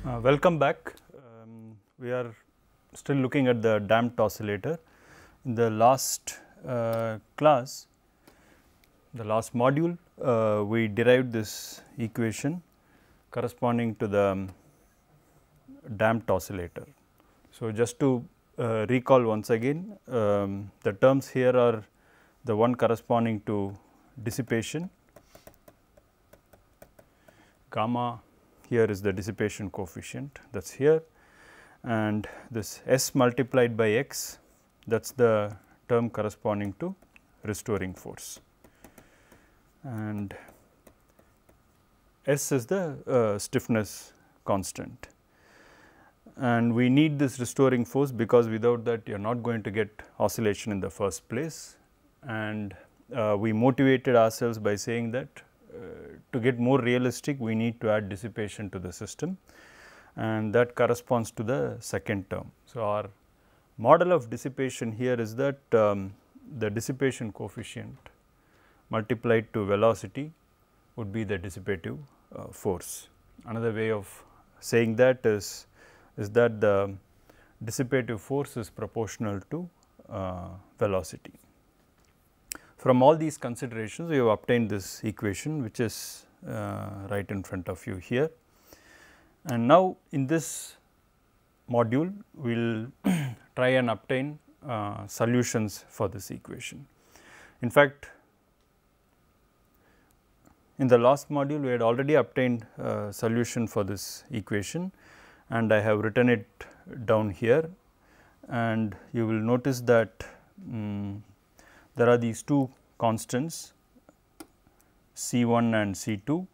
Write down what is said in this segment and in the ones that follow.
Welcome back. We are still looking at the damped oscillator. In the last class, the last module, we derived this equation corresponding to the damped oscillator. So, just to recall once again, the terms here are the one corresponding to dissipation, gamma here is the dissipation coefficient that is here, and this S multiplied by x, that is the term corresponding to restoring force, and S is the stiffness constant. And we need this restoring force because without that you are not going to get oscillation in the first place, and we motivated ourselves by saying that to get more realistic we need to add dissipation to the system, and that corresponds to the second term. So, our model of dissipation here is that the dissipation coefficient multiplied to velocity would be the dissipative force. Another way of saying that is that the dissipative force is proportional to velocity. From all these considerations, we have obtained this equation, which is right in front of you here. And now, in this module, we will try and obtain solutions for this equation. In fact, in the last module, we had already obtained a solution for this equation, and I have written it down here, and you will notice that there are these two constants C1 and C2,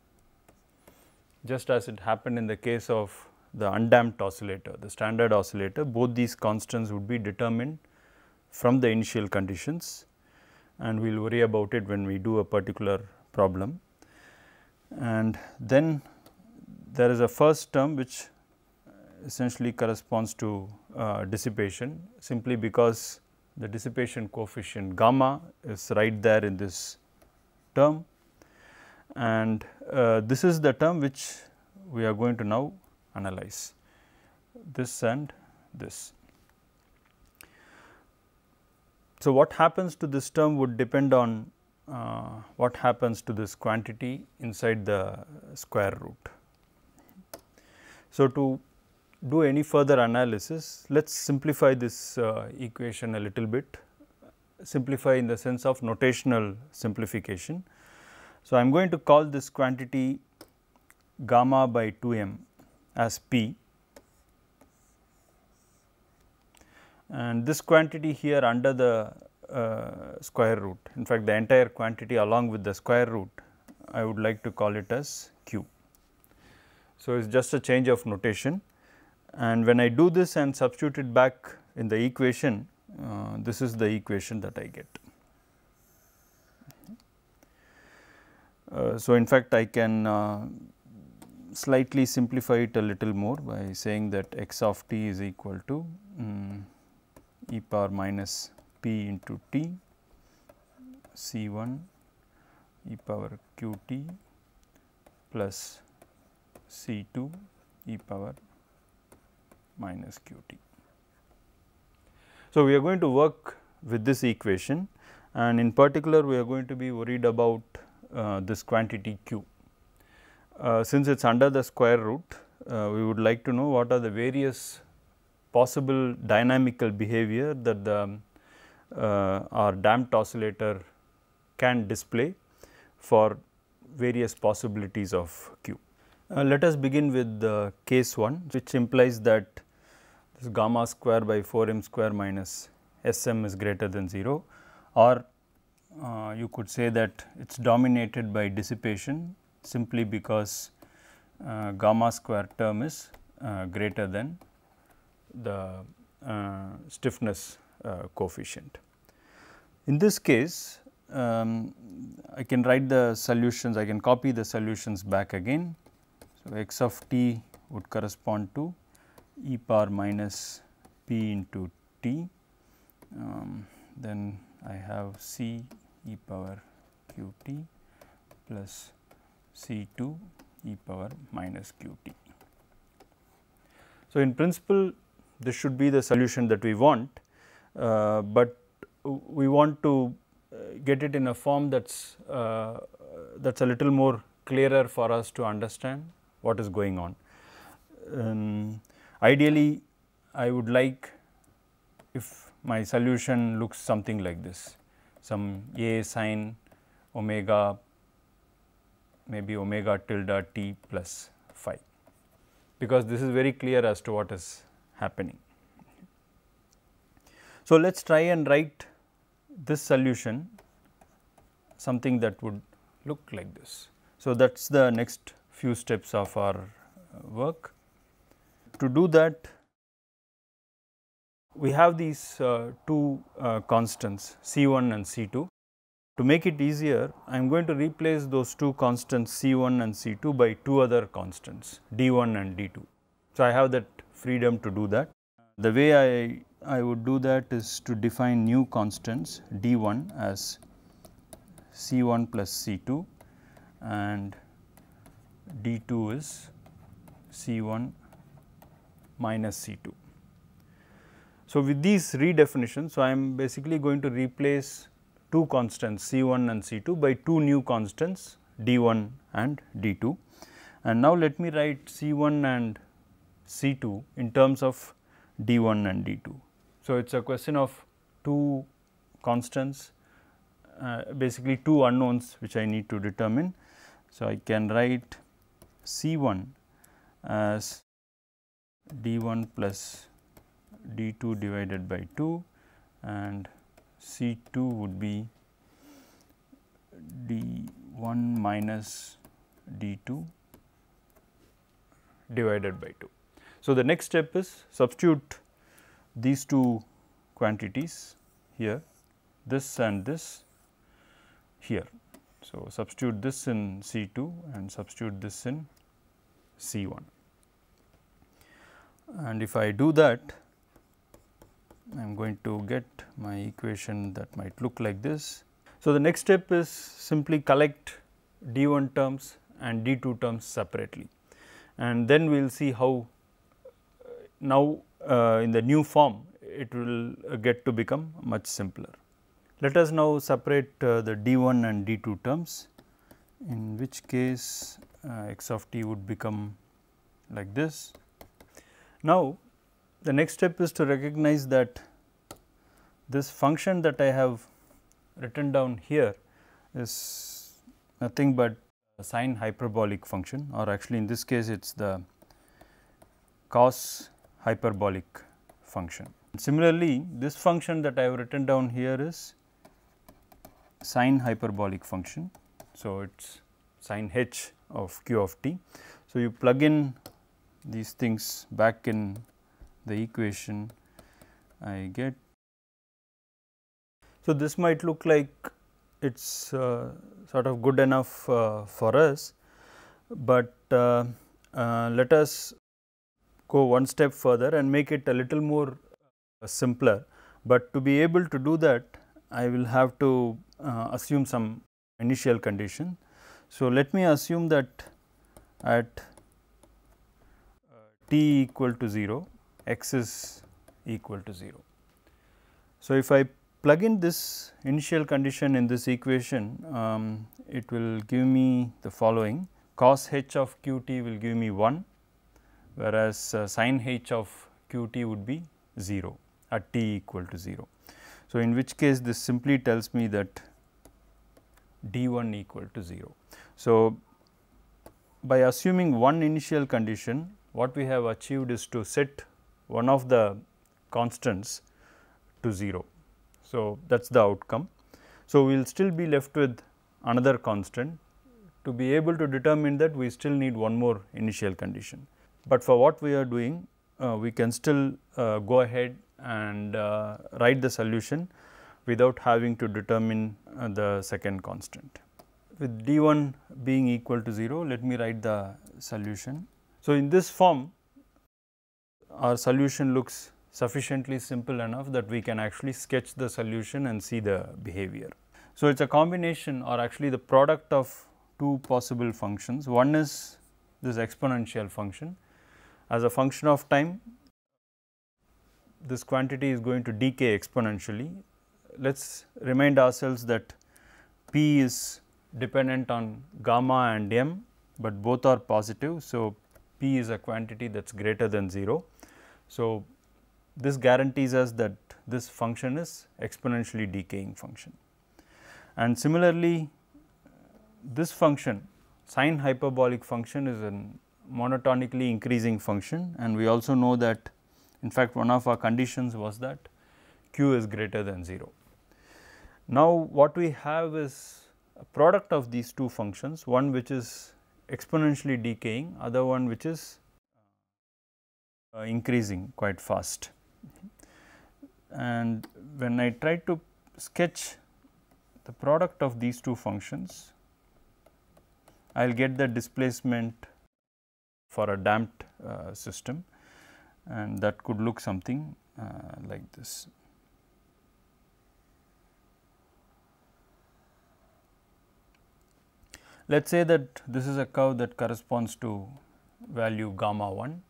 just as it happened in the case of the undamped oscillator, the standard oscillator. Both these constants would be determined from the initial conditions, and we will worry about it when we do a particular problem. And then there is a first term which essentially corresponds to dissipation, simply because the dissipation coefficient gamma is right there in this term, and this is the term which we are going to now analyze, this and this. So, what happens to this term would depend on what happens to this quantity inside the square root. So, to do any further analysis, let us simplify this equation a little bit, simplify in the sense of notational simplification. So, I am going to call this quantity gamma by 2m as P, and this quantity here under the square root, in fact, the entire quantity along with the square root, I would like to call it as Q. So, it is just a change of notation, and when I do this and substitute it back in the equation, this is the equation that I get. So, in fact, I can slightly simplify it a little more by saying that x of t is equal to e power minus p into t C1 e power q t plus C2 e power minus q t. So, we are going to work with this equation, and in particular we are going to be worried about this quantity q. Since it is under the square root, we would like to know what are the various possible dynamical behavior that the our damped oscillator can display for various possibilities of q. Let us begin with the case 1, which implies that this gamma square by 4m square minus Sm is greater than 0, or you could say that it is dominated by dissipation simply because gamma square term is greater than the stiffness coefficient. In this case, I can write the solutions, I can copy the solutions back again. So, x of t would correspond to e power minus p into t, then I have c e power q t plus C2 e power minus q t. So, in principle this should be the solution that we want, but we want to get it in a form that is a little more clearer for us to understand what is going on. Ideally, I would like if my solution looks something like this, some a sin omega, maybe omega tilde t plus phi, because this is very clear as to what is happening. So, let us try and write this solution something that would look like this. So, that is the next few steps of our work. To do that, we have these two constants C1 and C2. To make it easier, I am going to replace those two constants C1 and C2 by two other constants D1 and D2. So, I have that freedom to do that. The way I would do that is to define new constants D1 as C1 plus C2 and D2 is C1 minus C2. So, with these redefinitions, so I am basically going to replace two constants C1 and C2 by two new constants D1 and D2. And now, let me write C1 and C2 in terms of D1 and D2. So, it is a question of two constants, basically two unknowns which I need to determine. So, I can write C1 as D1 plus D2 divided by 2 and C2 would be D1 minus D2 divided by 2. So, the next step is substitute these two quantities here, this and this here. So, substitute this in C2 and substitute this in C1. And if I do that, I am going to get my equation that might look like this. So, the next step is simply collect D1 terms and D2 terms separately, and then we will see how now in the new form it will get to become much simpler. Let us now separate the D1 and D2 terms, in which case x of t would become like this. Now, the next step is to recognize that this function that I have written down here is nothing but a sine hyperbolic function, or actually in this case it is the cos hyperbolic function. Similarly, this function that I have written down here is sine hyperbolic function. So, it is sin h of q of t. So, you plug in these things back in the equation, I get. So, this might look like it is sort of good enough for us, but let us go one step further and make it a little more simpler. But to be able to do that, I will have to assume some initial condition. So, let me assume that at t equal to 0, x is equal to 0. So, if I plug in this initial condition in this equation, it will give me the following: cos h of q t will give me 1, whereas sin h of q t would be 0 at t equal to 0. So, in which case this simply tells me that d1 equal to 0. So, by assuming one initial condition, what we have achieved is to set one of the constants to 0. So, that is the outcome. So, we will still be left with another constant. To be able to determine that, we still need one more initial condition. But for what we are doing, we can still go ahead and write the solution without having to determine the second constant. With d1 being equal to 0, let me write the solution. So, in this form, our solution looks sufficiently simple enough that we can actually sketch the solution and see the behavior. So, it is a combination, or actually the product of two possible functions. One is this exponential function, as a function of time this quantity is going to decay exponentially. Let us remind ourselves that P is dependent on gamma and m, but both are positive. So, P is a quantity that is greater than 0. So, this guarantees us that this function is exponentially decaying function. And similarly, this function sine hyperbolic function is a monotonically increasing function, and we also know that in fact one of our conditions was that q is greater than 0. Now, what we have is a product of these two functions, one which is exponentially decaying, other one which is increasing quite fast. And when I try to sketch the product of these two functions, I will get the displacement for a damped system, and that could look something like this. Let us say that this is a curve that corresponds to value gamma 1,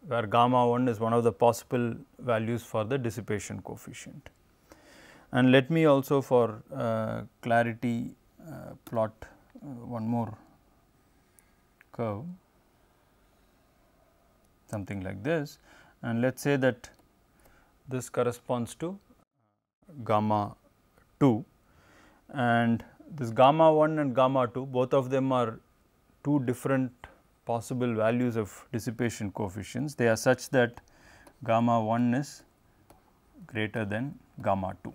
where gamma 1 is one of the possible values for the dissipation coefficient. And let me also for clarity plot one more curve, something like this, and let us say that this corresponds to gamma 2, and this gamma 1 and gamma 2, both of them are two different possible values of dissipation coefficients. They are such that gamma 1 is greater than gamma 2.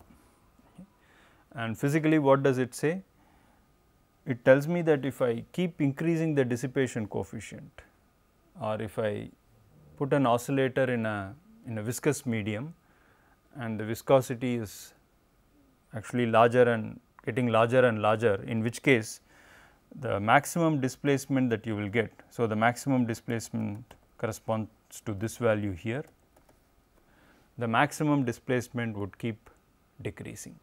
And physically, what does it say? It tells me that if I keep increasing the dissipation coefficient, or if I put an oscillator in a viscous medium and the viscosity is actually larger and getting larger and larger, in which case the maximum displacement that you will get. So, the maximum displacement corresponds to this value here. The maximum displacement would keep decreasing,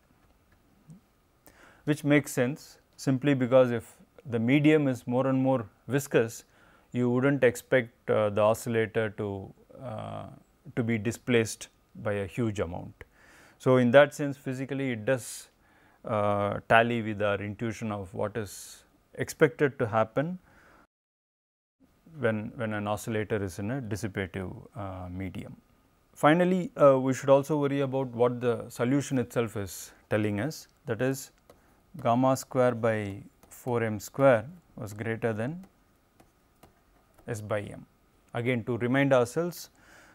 which makes sense simply because if the medium is more and more viscous, you would not expect the oscillator to be displaced by a huge amount. So, in that sense physically it does tally with our intuition of what is expected to happen when an oscillator is in a dissipative medium. Finally, we should also worry about what the solution itself is telling us, that is gamma square by 4 m square was greater than S by m. Again, to remind ourselves,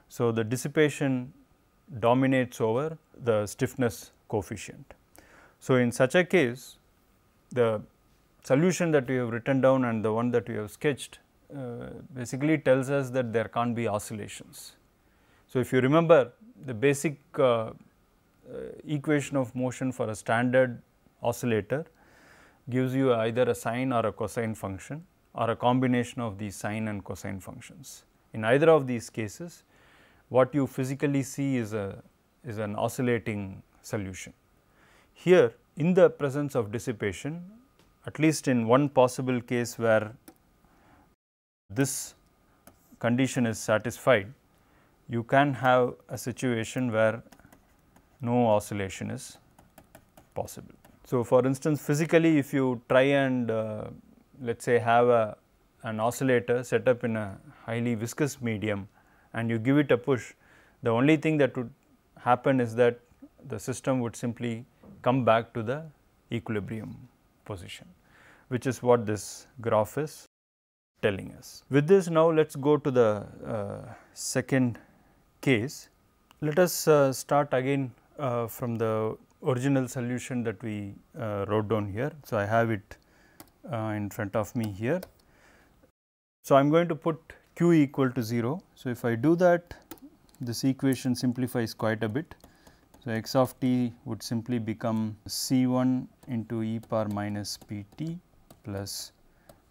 so the dissipation dominates over the stiffness coefficient. So, in such a case, the solution that we have written down and the one that we have sketched basically tells us that there can't be oscillations. So, if you remember the basic equation of motion for a standard oscillator gives you either a sine or a cosine function or a combination of these sine and cosine functions. In either of these cases, what you physically see is an oscillating solution. Here, in the presence of dissipation, at least in one possible case where this condition is satisfied, you can have a situation where no oscillation is possible. So, for instance, physically if you try and let us say have an oscillator set up in a highly viscous medium and you give it a push, the only thing that would happen is that the system would simply come back to the equilibrium position, which is what this graph is telling us. With this, now let us go to the second case. Let us start again from the original solution that we wrote down here. So, I have it in front of me here. So, I am going to put q equal to 0. So, if I do that, this equation simplifies quite a bit. So, x of t would simply become C1 into e power minus pt plus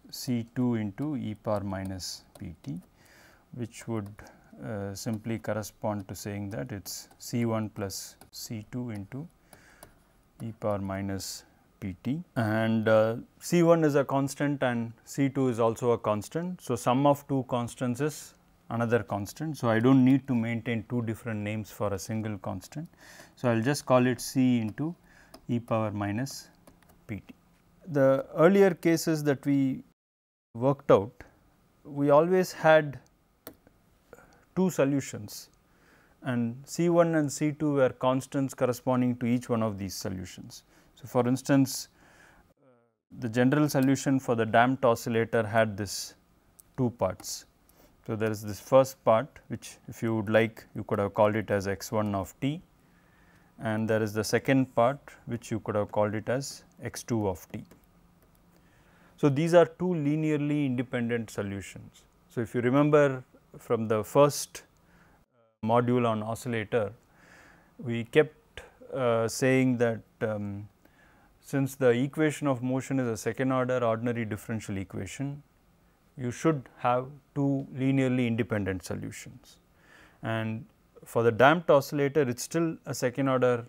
C2 into e power minus pt, which would simply correspond to saying that it is C1 plus C2 into e power minus pt, and C1 is a constant and C2 is also a constant. So, sum of two constants is another constant. So, I do not need to maintain two different names for a single constant. So, I will just call it C into e power minus p t. The earlier cases that we worked out, we always had two solutions, and C 1 and C 2 were constants corresponding to each one of these solutions. So, for instance, the general solution for the damped oscillator had this two parts. So, there is this first part, which if you would like, you could have called it as x 1 of t, and there is the second part which you could have called it as x 2 of t. So, these are two linearly independent solutions. So, if you remember from the first module on oscillator, we kept saying that since the equation of motion is a second order ordinary differential equation, you should have two linearly independent solutions. And for the damped oscillator, it is still a second order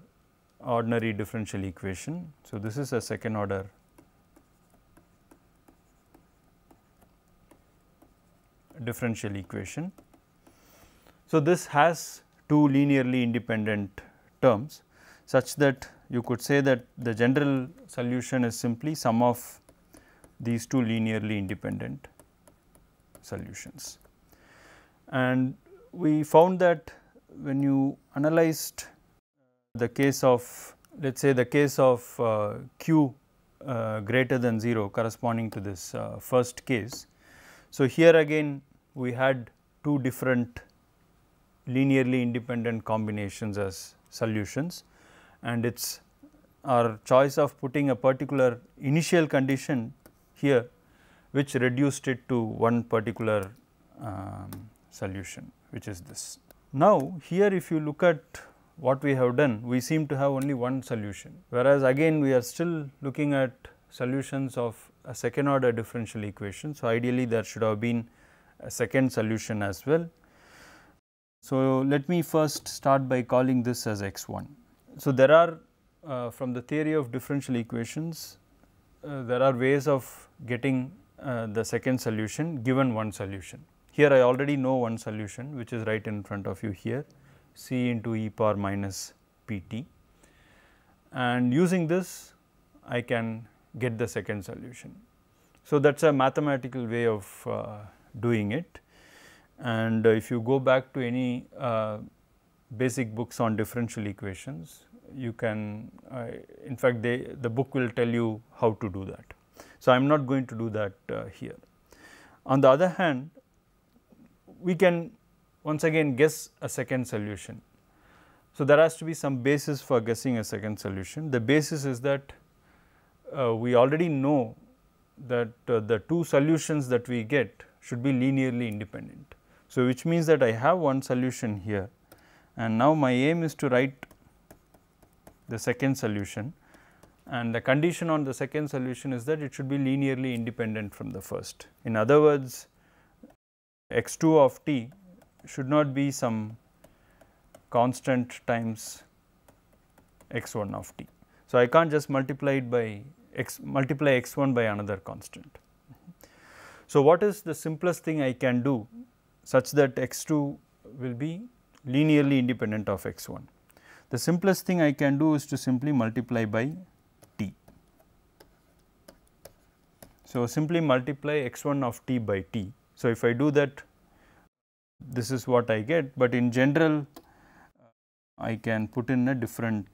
ordinary differential equation. So, this is a second order differential equation. So, this has two linearly independent terms, such that you could say that the general solution is simply sum of these two linearly independent solutions. And we found that when you analyzed the case of, let us say the case of q greater than 0 corresponding to this first case. So, here again we had two different linearly independent combinations as solutions, and it is our choice of putting a particular initial condition here which reduced it to one particular solution, which is this. Now, here if you look at what we have done, we seem to have only one solution, whereas again we are still looking at solutions of a second order differential equation. So, ideally there should have been a second solution as well. So, let me first start by calling this as x 1. So, there are from the theory of differential equations, there are ways of getting the second solution given one solution. Here I already know one solution, which is right in front of you here, C into e power minus p t, and using this I can get the second solution. So, that is a mathematical way of doing it. And if you go back to any basic books on differential equations, you can in fact the book will tell you how to do that. So, I am not going to do that here. On the other hand, we can once again guess a second solution. So, there has to be some basis for guessing a second solution. The basis is that we already know that the two solutions that we get should be linearly independent. So, which means that I have one solution here, and now my aim is to write the second solution, and the condition on the second solution is that it should be linearly independent from the first. In other words, x 2 of t should not be some constant times x 1 of t. So, I can't just multiply it by multiply x 1 by another constant. So, what is the simplest thing I can do such that x 2 will be linearly independent of x 1? The simplest thing I can do is to simply multiply by t. So, simply multiply x 1 of t by t. So, if I do that, this is what I get, but in general I can put in a different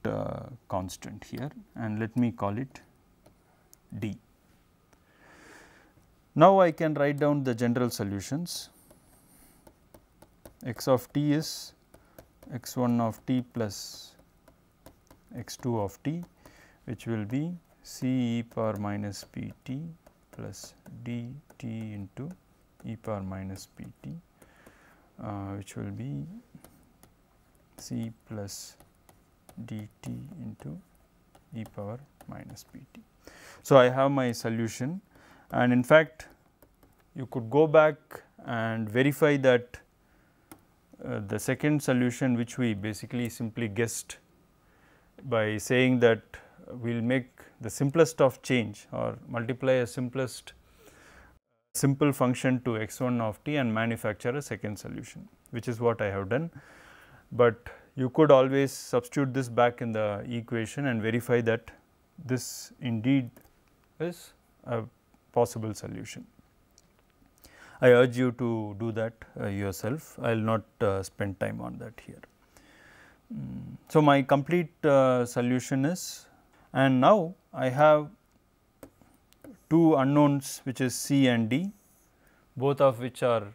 constant here, and let me call it d. Now, I can write down the general solutions. X of t is x 1 of t plus x 2 of t, which will be c e power minus p t plus d t into e power minus p t, which will be c plus d t into e power minus p t. So, I have my solution, and in fact you could go back and verify that the second solution, which we basically simply guessed by saying that we will make the simplest of change or multiply a simplest simple function to x1 of t and manufacture a second solution, which is what I have done. But you could always substitute this back in the equation and verify that this indeed is a possible solution. I urge you to do that yourself. I will not spend time on that here. So, my complete solution is, and now I have two unknowns, which is C and D, both of which are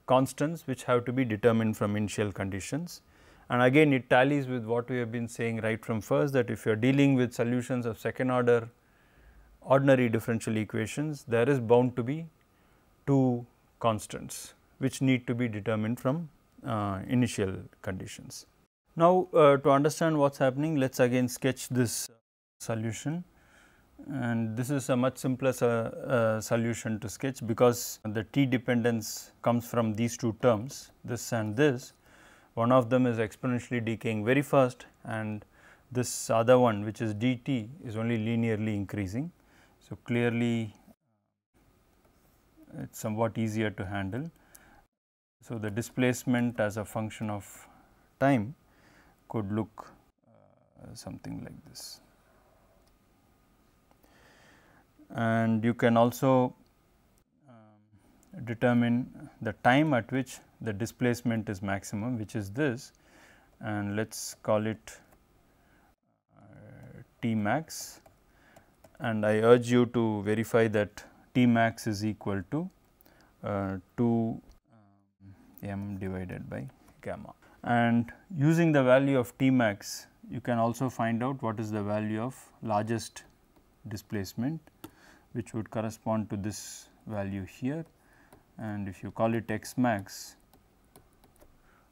constants which have to be determined from initial conditions. And again it tallies with what we have been saying right from first, that if you are dealing with solutions of second order ordinary differential equations, there is bound to be two constants which need to be determined from initial conditions. Now, to understand what is happening, let us again sketch this solution, and this is a much simpler solution to sketch, because the t dependence comes from these two terms, this and this. One of them is exponentially decaying very fast, and this other one, which is dt, is only linearly increasing. So, clearly it is somewhat easier to handle. So, the displacement as a function of time could look something like this. And you can also determine the time at which the displacement is maximum, which is this, and let us call it T max, and I urge you to verify that T max is equal to 2 m divided by gamma. And using the value of T max, you can also find out what is the value of largest displacement, which would correspond to this value here, and if you call it x max,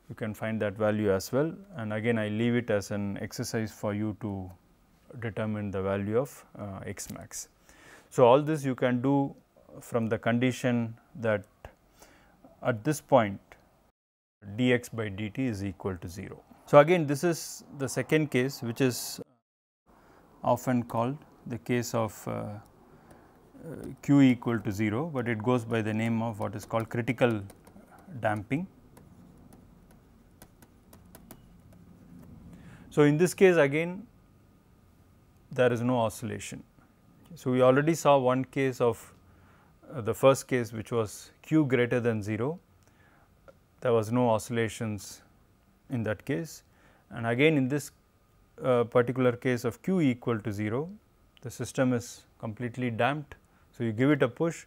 you can find that value as well. And again I leave it as an exercise for you to determine the value of x max. So, all this you can do from the condition that at this point dx by dt is equal to 0. So, again this is the second case, which is often called the case of q equal to 0, but it goes by the name of what is called critical damping. So, in this case again there is no oscillation. So, we already saw one case of the first case, which was q greater than 0, there was no oscillations in that case, and again in this particular case of q equal to 0, the system is completely damped. So, you give it a push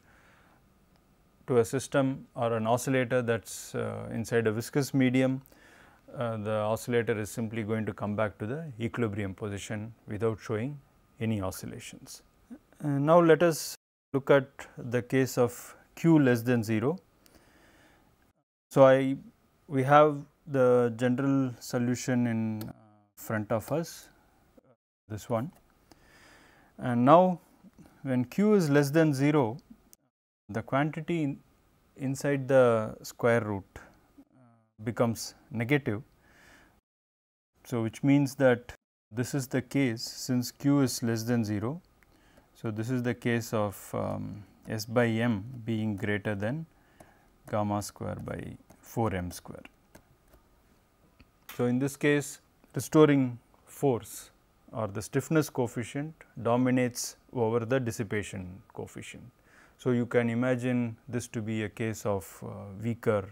to a system or an oscillator that is inside a viscous medium, the oscillator is simply going to come back to the equilibrium position without showing any oscillations. Now, let us look at the case of q less than 0. So, we have the general solution in front of us, this one, and now when q is less than 0, the quantity inside the square root becomes negative. So, which means that this is the case since q is less than 0. So, this is the case of S by m being greater than gamma square by 4 m square. So, in this case restoring force or the stiffness coefficient dominates over the dissipation coefficient. So, you can imagine this to be a case of weaker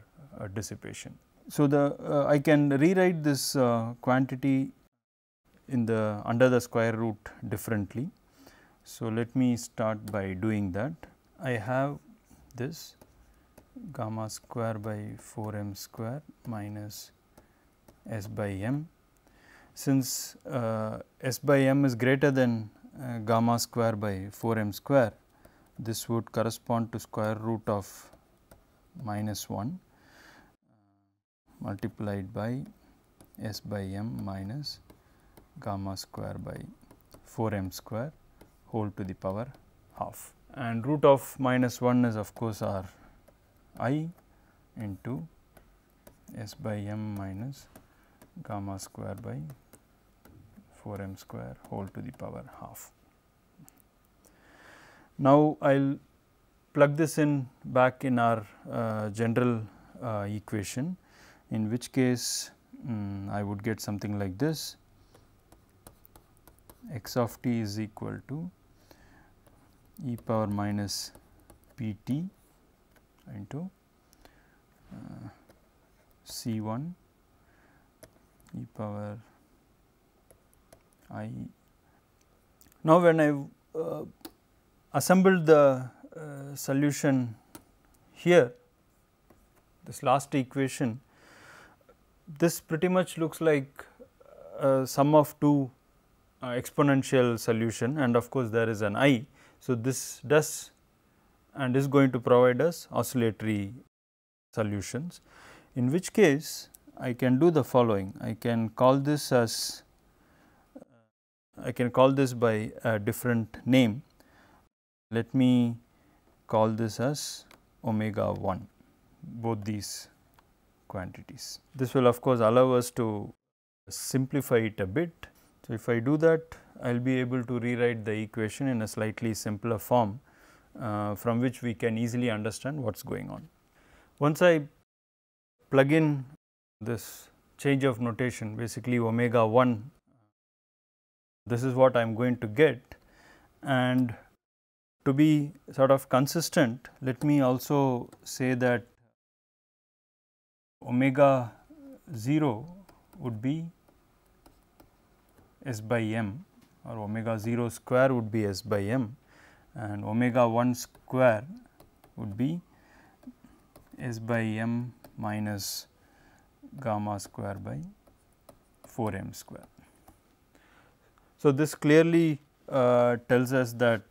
dissipation. So, I can rewrite this quantity in the under the square root differently. So, let me start by doing that. I have this gamma square by 4 m square minus S by m. Since S by m is greater than gamma square by 4 m square, this would correspond to square root of minus 1 multiplied by S by m minus gamma square by 4 m square whole to the power half, and root of minus 1 is of course our I into S by m minus gamma square by 4 m square whole to the power half. Now, I will plug this in back in our general equation, in which case I would get something like this: x of t is equal to e power minus p t into C 1 e power I. Now, when I assembled the solution here, this last equation, this pretty much looks like sum of two exponential solution, and of course, there is an I. So, this does and is going to provide us oscillatory solutions, in which case I can do the following. I can call this as by a different name. Let me call this as omega 1, both these quantities. This will of course allow us to simplify it a bit. So, if I do that, I will be able to rewrite the equation in a slightly simpler form, from which we can easily understand what is going on. Once I plug in this change of notation, basically omega 1, this is what I am going to get, and to be sort of consistent, let me also say that omega 0 would be S by m, or omega 0 square would be S by m, and omega 1 square would be S by m minus gamma square by 4 m square. So, this clearly tells us that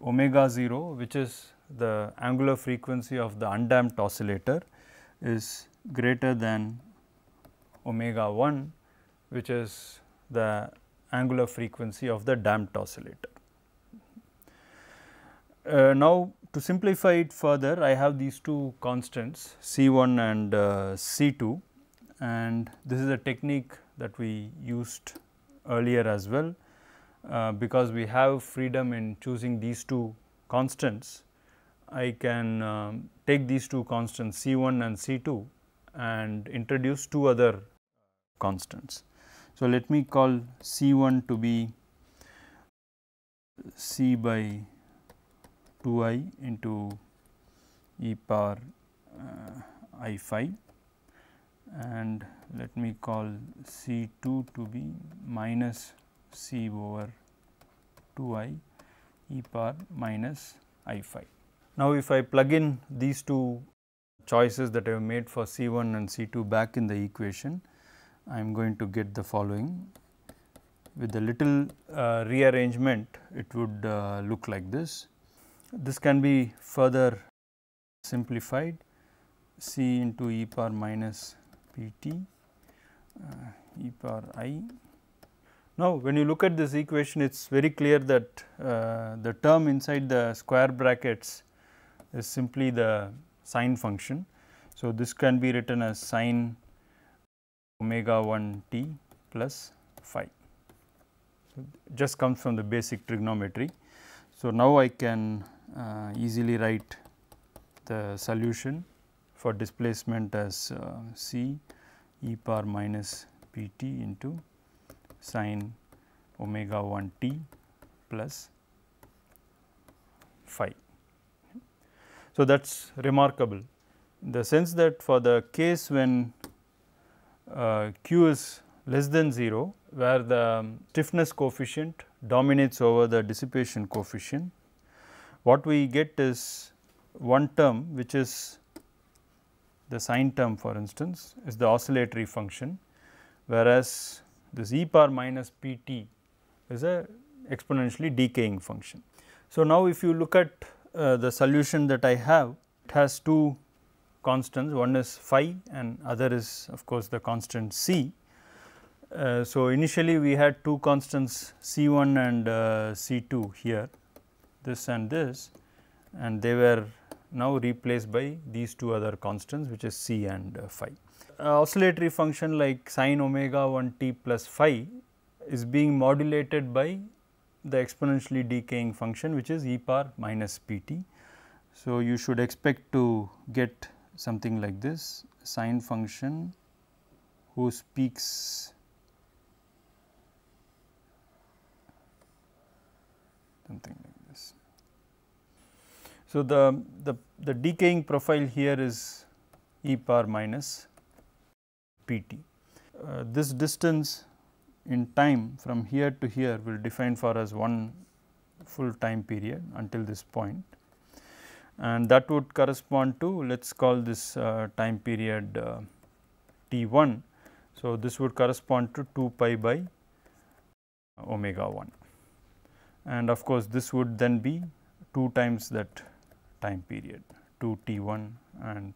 omega 0, which is the angular frequency of the undamped oscillator, is greater than omega 1, which is the angular frequency of the damped oscillator. Now, to simplify it further, I have these two constants C 1 and C 2, and this is a technique that we used earlier as well. Because we have freedom in choosing these two constants, I can take these two constants C 1 and C 2 and introduce two other constants. So, let me call C 1 to be C by 2 I into e power I phi, and let me call C 2 to be minus C over 2 I e power minus I phi. Now, if I plug in these two choices that I have made for C 1 and C 2 back in the equation, I am going to get the following. With a little rearrangement, it would look like this. This can be further simplified: C into e power minus p t e power I. Now, when you look at this equation, it is very clear that the term inside the square brackets is simply the sine function. So, this can be written as sine omega 1 t plus phi. So, just comes from the basic trigonometry. So, now I can easily write the solution for displacement as C e power minus p t into sine omega 1 t plus phi. So, that is remarkable in the sense that for the case when q is less than 0, where the stiffness coefficient dominates over the dissipation coefficient, what we get is one term, which is the sine term, for instance, is the oscillatory function, whereas this e power minus p t is a exponentially decaying function. So, now if you look at the solution that I have, it has two constants, one is phi and other is of course the constant c. So, initially we had two constants C 1 and C 2 here, this and this, and they were now replaced by these two other constants, which is c and phi. Oscillatory function like sine omega 1 t plus phi is being modulated by the exponentially decaying function, which is e power minus p t. So, you should expect to get something like this sine function whose peaks something like this. So, the decaying profile here is e power minus p t. This distance in time from here to here will define for us one full time period until this point, and that would correspond to, let us call this time period t 1. So, this would correspond to 2 pi by omega 1, and of course, this would then be 2 times that time period 2 t 1, and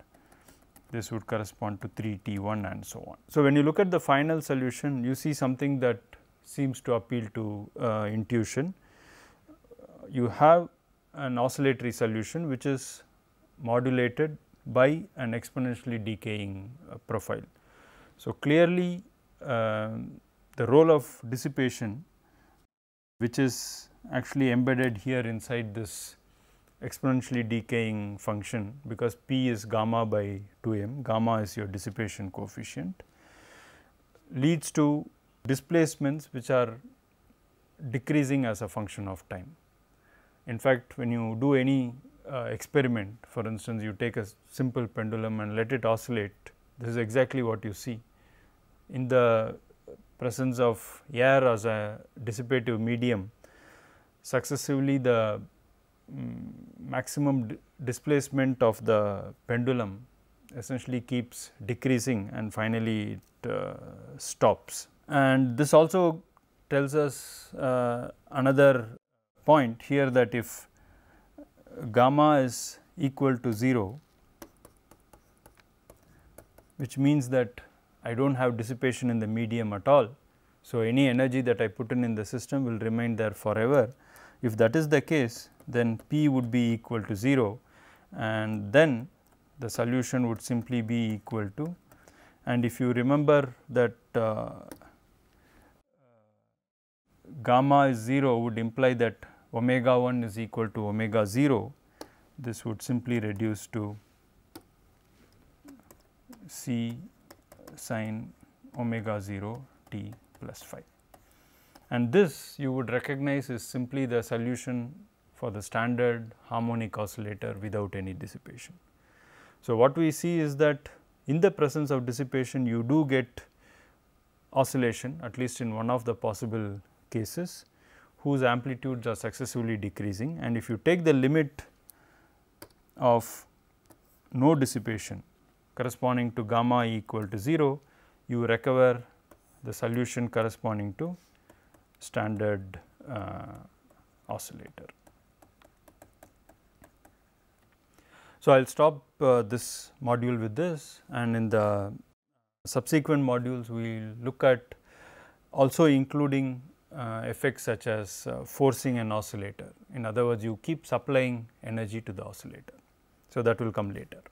this would correspond to 3 t 1 and so on. So, when you look at the final solution, you see something that seems to appeal to intuition. You have an oscillatory solution which is modulated by an exponentially decaying profile. So, clearly the role of dissipation, which is actually embedded here inside this exponentially decaying function, because p is gamma by 2m, gamma is your dissipation coefficient, leads to displacements which are decreasing as a function of time. In fact, when you do any experiment, for instance, you take a simple pendulum and let it oscillate, this is exactly what you see. In the presence of air as a dissipative medium, successively the maximum displacement of the pendulum essentially keeps decreasing and finally it stops. And this also tells us another point here, that if gamma is equal to 0, which means that I do not have dissipation in the medium at all. So, any energy that I put in the system will remain there forever. If that is the case, then P would be equal to 0, and then the solution would simply be equal to, and if you remember that gamma is 0 would imply that omega 1 is equal to omega 0, this would simply reduce to C sin omega 0 t plus phi. And this you would recognize is simply the solution for the standard harmonic oscillator without any dissipation. So, what we see is that in the presence of dissipation you do get oscillation, at least in one of the possible cases, whose amplitudes are successively decreasing, and if you take the limit of no dissipation corresponding to gamma equal to 0, you recover the solution corresponding to standard oscillator. So, I will stop this module with this, and in the subsequent modules we will look at also including effects such as forcing an oscillator. In other words, you keep supplying energy to the oscillator. So, that will come later.